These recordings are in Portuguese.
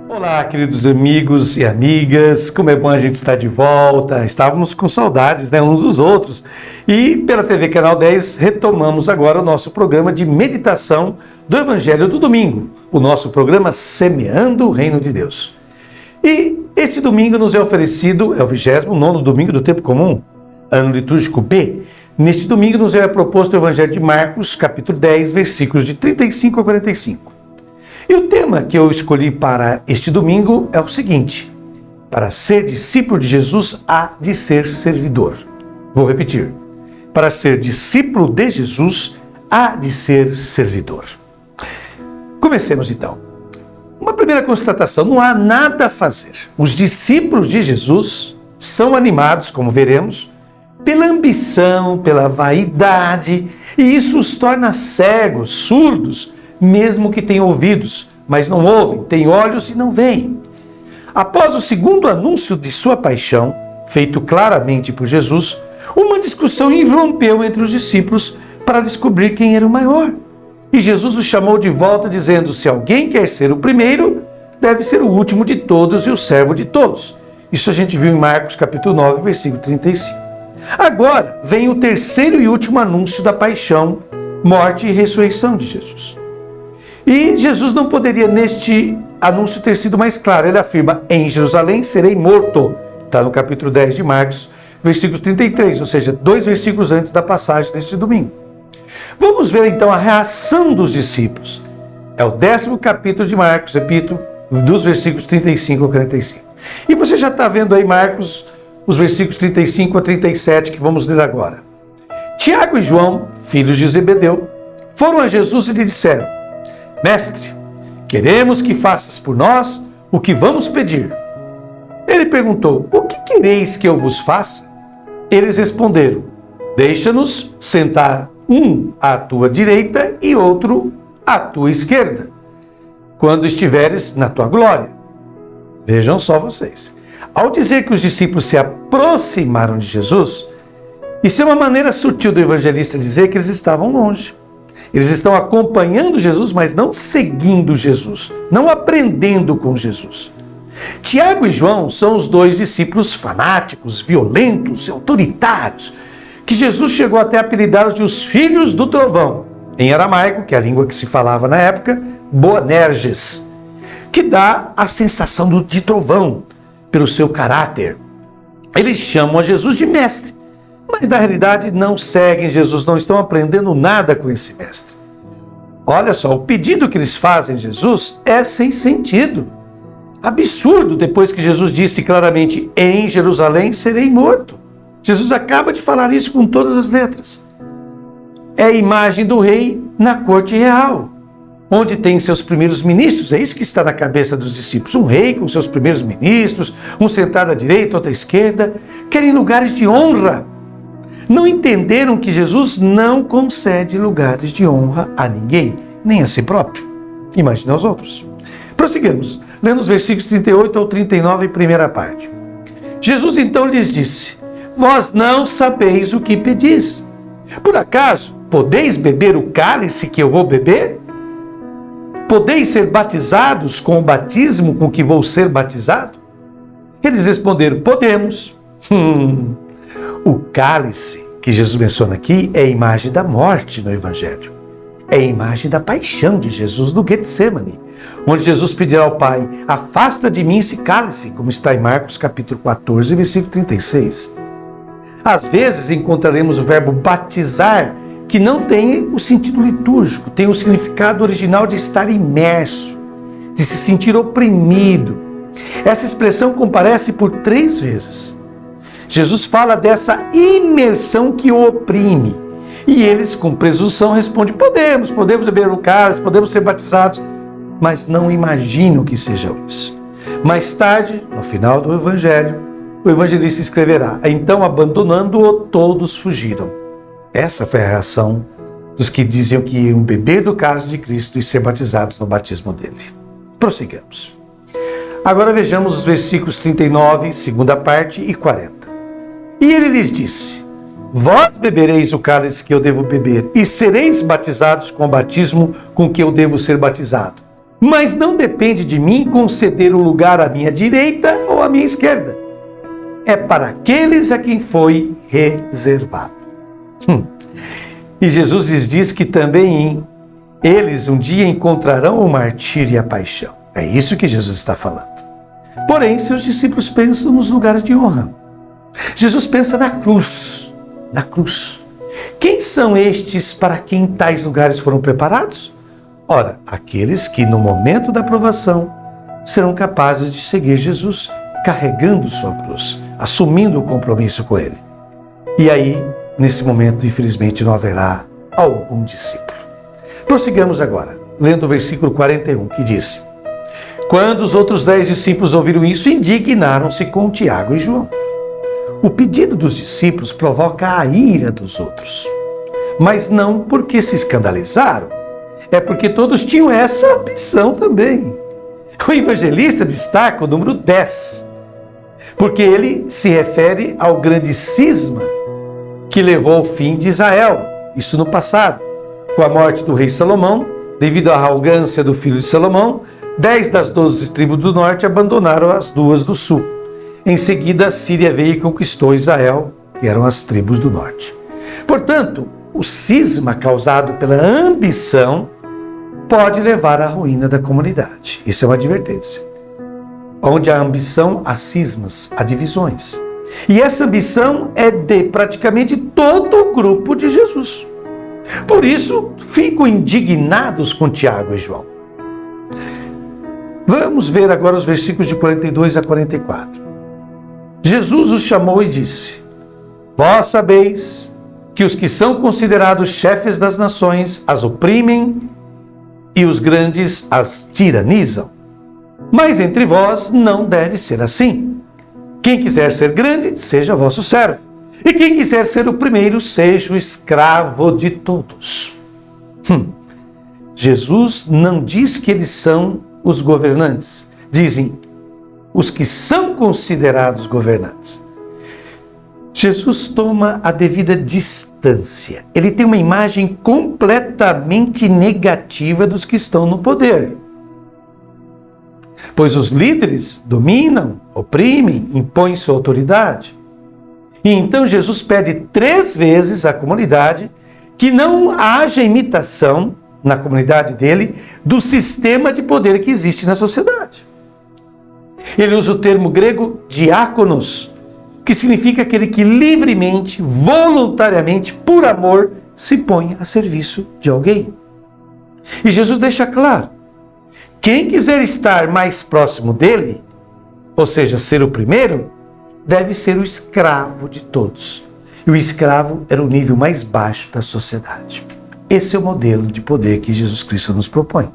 Olá, queridos amigos e amigas, como é bom a gente estar de volta. Estávamos com saudades, uns dos outros. E pela TV Canal 10 retomamos agora o nosso programa de meditação do Evangelho do Domingo, o nosso programa Semeando o Reino de Deus. E este domingo nos é oferecido, é o 29º domingo do tempo comum, ano litúrgico B. Neste domingo nos é proposto o Evangelho de Marcos, capítulo 10, versículos de 35 a 45. E o tema que eu escolhi para este domingo é o seguinte: para ser discípulo de Jesus, há de ser servidor. Vou repetir: para ser discípulo de Jesus, há de ser servidor. Comecemos então. Uma primeira constatação: não há nada a fazer. Os discípulos de Jesus são animados, como veremos, pela ambição, pela vaidade, e isso os torna cegos, surdos, mesmo que tenham ouvidos, mas não ouvem, têm olhos e não veem. Após o segundo anúncio de sua paixão, feito claramente por Jesus, uma discussão irrompeu entre os discípulos para descobrir quem era o maior. E Jesus os chamou de volta, dizendo: se alguém quer ser o primeiro, deve ser o último de todos e o servo de todos. Isso a gente viu em Marcos capítulo 9, versículo 35. Agora vem o terceiro e último anúncio da paixão, morte e ressurreição de Jesus. E Jesus não poderia neste anúncio ter sido mais claro. Ele afirma: em Jerusalém serei morto. Está no capítulo 10 de Marcos, versículo 33, ou seja, 2 versículos antes da passagem deste domingo. Vamos ver então a reação dos discípulos. É o 10º capítulo de Marcos, repito, dos versículos 35 a 45. E você já está vendo aí, Marcos, os versículos 35 a 37 que vamos ler agora. Tiago e João, filhos de Zebedeu, foram a Jesus e lhe disseram: Mestre, queremos que faças por nós o que vamos pedir. Ele perguntou: o que quereis que eu vos faça? Eles responderam: deixa-nos sentar um à tua direita e outro à tua esquerda, quando estiveres na tua glória. Vejam só vocês. Ao dizer que os discípulos se aproximaram de Jesus, isso é uma maneira sutil do evangelista dizer que eles estavam longe. Eles estão acompanhando Jesus, mas não seguindo Jesus, não aprendendo com Jesus. Tiago e João são os dois discípulos fanáticos, violentos, autoritários, que Jesus chegou até a apelidá-los de os filhos do trovão, em aramaico, que é a língua que se falava na época, Boanerges, que dá a sensação de trovão, pelo seu caráter. Eles chamam a Jesus de mestre, mas na realidade não seguem Jesus, não estão aprendendo nada com esse mestre. Olha só, o pedido que eles fazem a Jesus é sem sentido. Absurdo, depois que Jesus disse claramente: em Jerusalém serei morto. Jesus acaba de falar isso com todas as letras. É a imagem do rei na corte real, onde tem seus primeiros ministros. É isso que está na cabeça dos discípulos. Um rei com seus primeiros ministros, um sentado à direita, outro à esquerda, querem lugares de honra. Não entenderam que Jesus não concede lugares de honra a ninguém, nem a si próprio. Imagine aos outros. Prossigamos, lendo os versículos 38 ao 39, primeira parte. Jesus então lhes disse: vós não sabeis o que pedis. Por acaso podeis beber o cálice que eu vou beber? Podeis ser batizados com o batismo com que vou ser batizado? Eles responderam: podemos. O cálice que Jesus menciona aqui é a imagem da morte no Evangelho. É a imagem da paixão de Jesus no Getsemane, onde Jesus pedirá ao Pai: afasta de mim esse cálice, como está em Marcos capítulo 14, versículo 36. Às vezes encontraremos o verbo batizar, que não tem o sentido litúrgico, tem o significado original de estar imerso, de se sentir oprimido. Essa expressão comparece por 3 vezes. Jesus fala dessa imersão que o oprime. E eles, com presunção, respondem: podemos beber o cálice, podemos ser batizados, mas não imaginam que seja isso. Mais tarde, no final do Evangelho, o evangelista escreverá: então, abandonando-o, todos fugiram. Essa foi a reação dos que diziam que iam beber do cálice de Cristo e ser batizados no batismo dele. Prossigamos. Agora vejamos os versículos 39, segunda parte, e 40. E ele lhes disse: vós bebereis o cálice que eu devo beber, e sereis batizados com o batismo com que eu devo ser batizado. mas não depende de mim conceder o lugar à minha direita ou à minha esquerda. É para aqueles a quem foi reservado. E Jesus lhes diz que também eles um dia encontrarão o martírio e a paixão. É isso que Jesus está falando. Porém, seus discípulos pensam nos lugares de honra. Jesus pensa na cruz. Na cruz. Quem são estes para quem tais lugares foram preparados? Ora, aqueles que no momento da provação serão capazes de seguir Jesus, carregando sua cruz, assumindo o compromisso com ele. E aí, nesse momento, infelizmente, não haverá algum discípulo. Prossigamos agora, lendo o versículo 41, que diz: Quando os outros 10 discípulos ouviram isso, indignaram-se com Tiago e João. O pedido dos discípulos provoca a ira dos outros, mas não porque se escandalizaram, é porque todos tinham essa ambição também. O evangelista destaca o número 10, porque ele se refere ao grande cisma que levou ao fim de Israel, isso no passado. Com a morte do rei Salomão, devido à arrogância do filho de Salomão, 10 das 12 tribos do norte abandonaram as 2 do sul. Em seguida, a Síria veio e conquistou Israel, que eram as tribos do norte. Portanto, o cisma causado pela ambição pode levar à ruína da comunidade. Isso é uma advertência. Onde há ambição, há cismas, há divisões. E essa ambição é de praticamente todo o grupo de Jesus. Por isso, ficam indignados com Tiago e João. Vamos ver agora os versículos de 42 a 44. Jesus os chamou e disse: Vós sabeis que os que são considerados chefes das nações as oprimem e os grandes as tiranizam. Mas entre vós não deve ser assim. Quem quiser ser grande, seja vosso servo. E quem quiser ser o primeiro, seja o escravo de todos. Jesus não diz que eles são os governantes. Dizem os que são considerados governantes. Jesus toma a devida distância. Ele tem uma imagem completamente negativa dos que estão no poder. Pois os líderes dominam, oprimem, impõem sua autoridade. E então Jesus pede 3 vezes à comunidade que não haja imitação na comunidade dele do sistema de poder que existe na sociedade. Ele usa o termo grego diáconos, que significa aquele que livremente, voluntariamente, por amor, se põe a serviço de alguém. E Jesus deixa claro: quem quiser estar mais próximo dele, ou seja, ser o primeiro, deve ser o escravo de todos. E o escravo era o nível mais baixo da sociedade. Esse é o modelo de poder que Jesus Cristo nos propõe.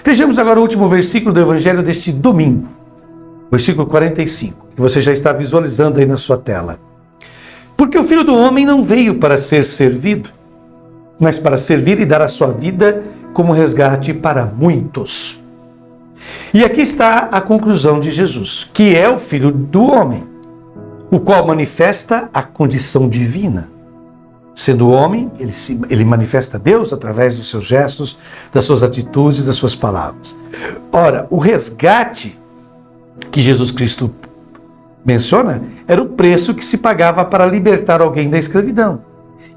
Vejamos agora o último versículo do Evangelho deste domingo. Versículo 45, que você já está visualizando aí na sua tela. Porque o Filho do Homem não veio para ser servido, mas para servir e dar a sua vida como resgate para muitos. E aqui está a conclusão de Jesus, que é o Filho do Homem, o qual manifesta a condição divina. Sendo homem, ele manifesta Deus através dos seus gestos, das suas atitudes, das suas palavras. Ora, o resgate que Jesus Cristo menciona era o preço que se pagava para libertar alguém da escravidão.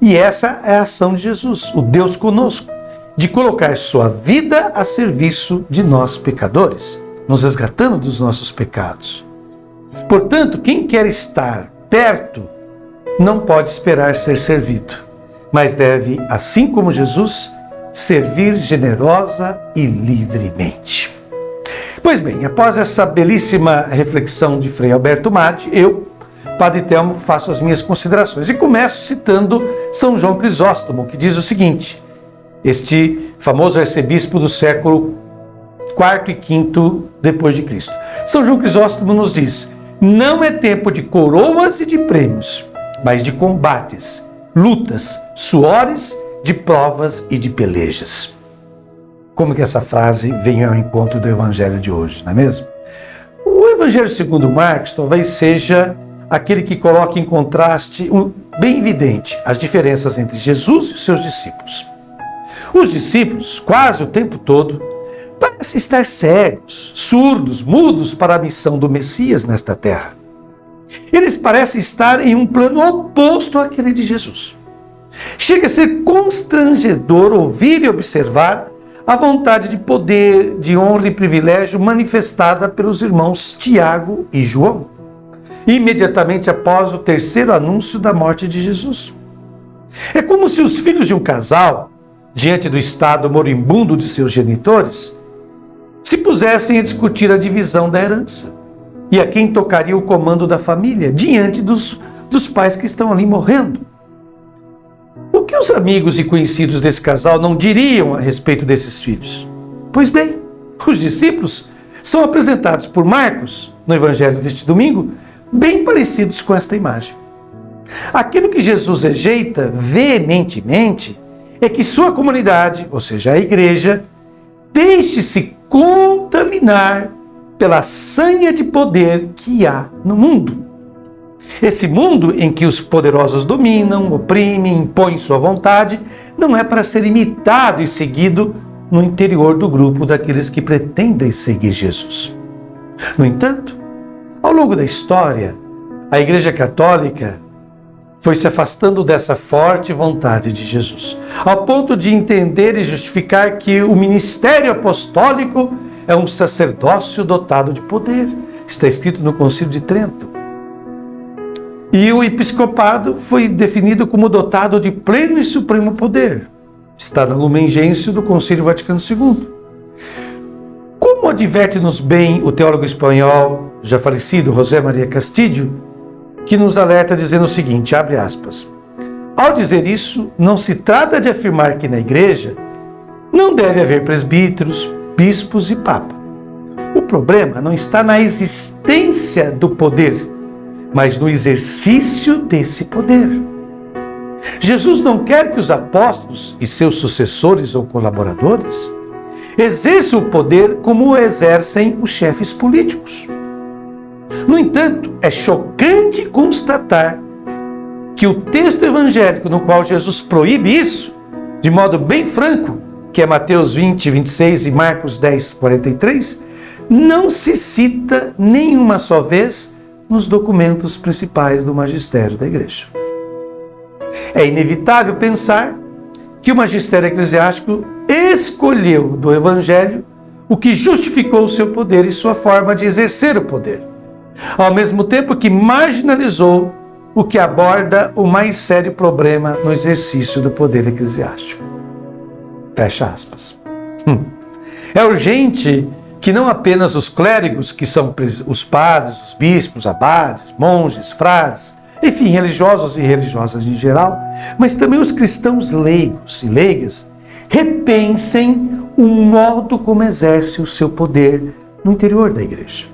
E essa é a ação de Jesus, o Deus conosco, de colocar sua vida a serviço de nós pecadores, nos resgatando dos nossos pecados. Portanto, quem quer estar perto não pode esperar ser servido, mas deve, assim como Jesus, servir generosa e livremente. Pois bem, após essa belíssima reflexão de Frei Alberto Maggi, eu, Padre Telmo, faço as minhas considerações e começo citando São João Crisóstomo, que diz o seguinte, este famoso arcebispo do século IV e V depois de Cristo. São João Crisóstomo nos diz: não é tempo de coroas e de prêmios, mas de combates, lutas, suores, de provas e de pelejas. Como que essa frase vem ao encontro do Evangelho de hoje, não é mesmo? O Evangelho segundo Marcos talvez seja aquele que coloca em contraste, bem evidente, as diferenças entre Jesus e os seus discípulos. Os discípulos, quase o tempo todo, parecem estar cegos, surdos, mudos para a missão do Messias nesta terra. Eles parecem estar em um plano oposto àquele de Jesus. Chega a ser constrangedor ouvir e observar a vontade de poder, de honra e privilégio manifestada pelos irmãos Tiago e João, imediatamente após o terceiro anúncio da morte de Jesus. É como se os filhos de um casal, diante do estado moribundo de seus genitores, se pusessem a discutir a divisão da herança e a quem tocaria o comando da família, diante dos pais que estão ali morrendo. O que os amigos e conhecidos desse casal não diriam a respeito desses filhos? Pois bem, os discípulos são apresentados por Marcos, no evangelho deste domingo, bem parecidos com esta imagem. Aquilo que Jesus rejeita veementemente é que sua comunidade, ou seja, a igreja, deixe-se contaminar pela sanha de poder que há no mundo. Esse mundo em que os poderosos dominam, oprimem, impõem sua vontade, não é para ser imitado e seguido no interior do grupo daqueles que pretendem seguir Jesus. No entanto, ao longo da história, a Igreja Católica foi se afastando dessa forte vontade de Jesus, ao ponto de entender e justificar que o ministério apostólico é um sacerdócio dotado de poder. Está escrito no Concílio de Trento. E o episcopado foi definido como dotado de pleno e supremo poder. Está na Lumen Gentium do Concílio Vaticano II. Como adverte-nos bem o teólogo espanhol, já falecido, José Maria Castillo, que nos alerta dizendo o seguinte, abre aspas, ao dizer isso, não se trata de afirmar que na igreja não deve haver presbíteros, bispos e papa. O problema não está na existência do poder, mas no exercício desse poder. Jesus não quer que os apóstolos e seus sucessores ou colaboradores exerçam o poder como o exercem os chefes políticos. No entanto, é chocante constatar que o texto evangélico no qual Jesus proíbe isso, de modo bem franco, que é Mateus 20, 26 e Marcos 10, 43, não se cita nenhuma só vez nos documentos principais do magistério da igreja. É inevitável pensar que o magistério eclesiástico escolheu do evangelho o que justificou o seu poder e sua forma de exercer o poder, ao mesmo tempo que marginalizou o que aborda o mais sério problema no exercício do poder eclesiástico. Fecha aspas. É urgente que não apenas os clérigos, que são os padres, os bispos, abades, monges, frades, enfim, religiosos e religiosas em geral, mas também os cristãos leigos e leigas, repensem o modo como exerce o seu poder no interior da igreja.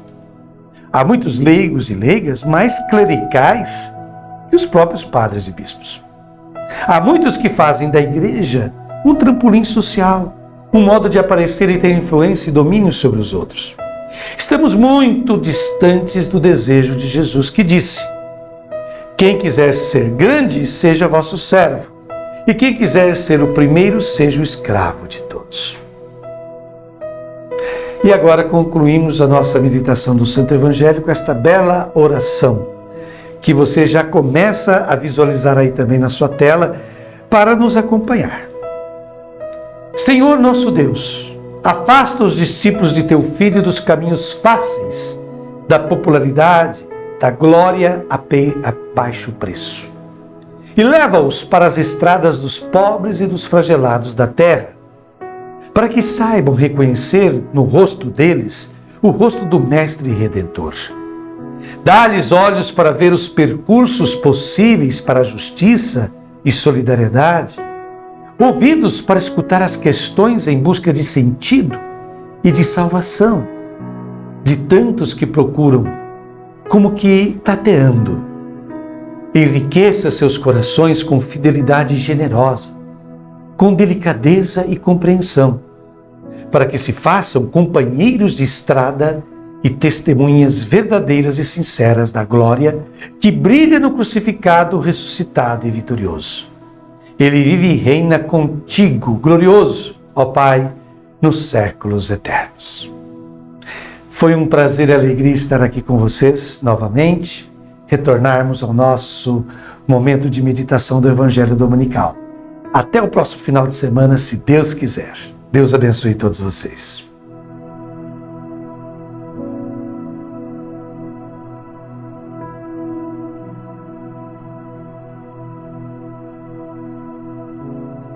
Há muitos leigos e leigas mais clericais que os próprios padres e bispos. Há muitos que fazem da igreja um trampolim social, um modo de aparecer e ter influência e domínio sobre os outros. Estamos muito distantes do desejo de Jesus, que disse: quem quiser ser grande, seja vosso servo, e quem quiser ser o primeiro, seja o escravo de todos. E agora concluímos a nossa meditação do Santo Evangelho com esta bela oração, que você já começa a visualizar aí também na sua tela, para nos acompanhar. Senhor nosso Deus, afasta os discípulos de teu Filho dos caminhos fáceis, da popularidade, da glória a baixo preço, e leva-os para as estradas dos pobres e dos flagelados da terra, para que saibam reconhecer no rosto deles o rosto do Mestre Redentor. Dá-lhes olhos para ver os percursos possíveis para a justiça e solidariedade, ouvidos para escutar as questões em busca de sentido e de salvação de tantos que procuram, como que tateando. Enriqueça seus corações com fidelidade generosa, com delicadeza e compreensão, para que se façam companheiros de estrada e testemunhas verdadeiras e sinceras da glória que brilha no crucificado, ressuscitado e vitorioso. Ele vive e reina contigo, glorioso, ó Pai, nos séculos eternos. Foi um prazer e alegria estar aqui com vocês novamente, retornarmos ao nosso momento de meditação do Evangelho Dominical. Até o próximo final de semana, se Deus quiser. Deus abençoe todos vocês.